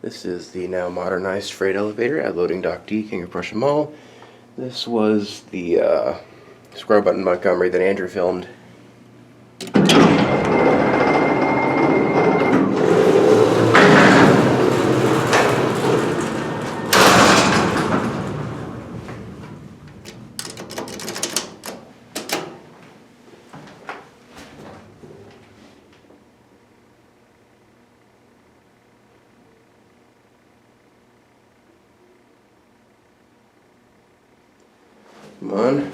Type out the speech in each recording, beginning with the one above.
This is the now modernized freight elevator at Loading Dock D, King of Prussia Mall. This was the square button Montgomery that Andrew filmed. Come on.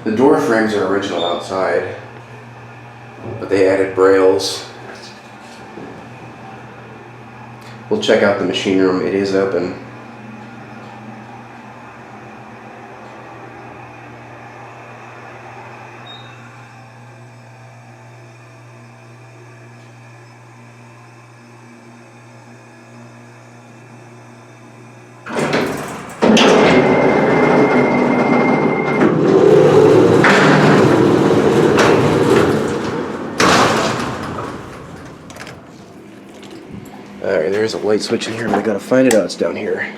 The door frames are original outside, but they added brails. We'll check out the machine room. It is open. Alright, there's a light switch in here, but I gotta find it out. It's down here.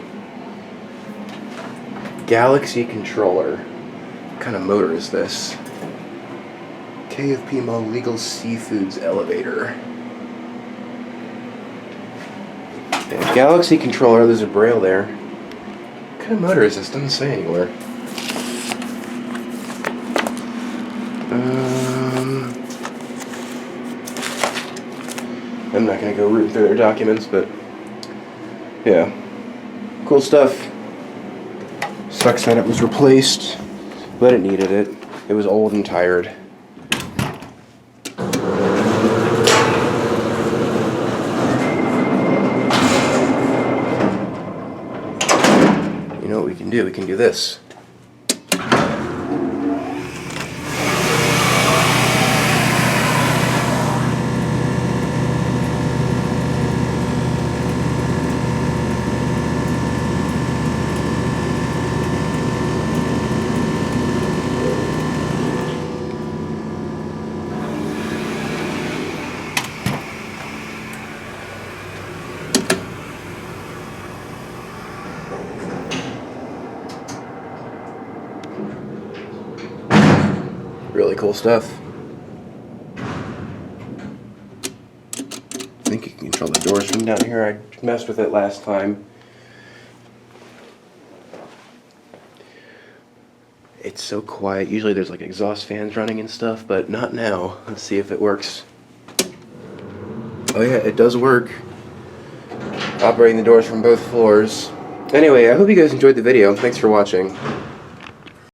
Galaxy controller. What kind of motor is this? KOP Mall Legal Seafoods elevator. Yeah, Galaxy controller, there's a braille there. What kind of motor is this? Doesn't say anywhere. I'm not going to go root through their documents, but yeah, cool stuff. Sucks that it was replaced, but it needed it. It was old and tired. You know what we can do? We can do this. Really cool stuff. I think you can control the doors from down here. I messed with it last time. It's so quiet. Usually there's like exhaust fans running and stuff, but not now. Let's see if it works. Oh yeah, it does work. Operating the doors from both floors. Anyway, I hope you guys enjoyed the video. Thanks for watching.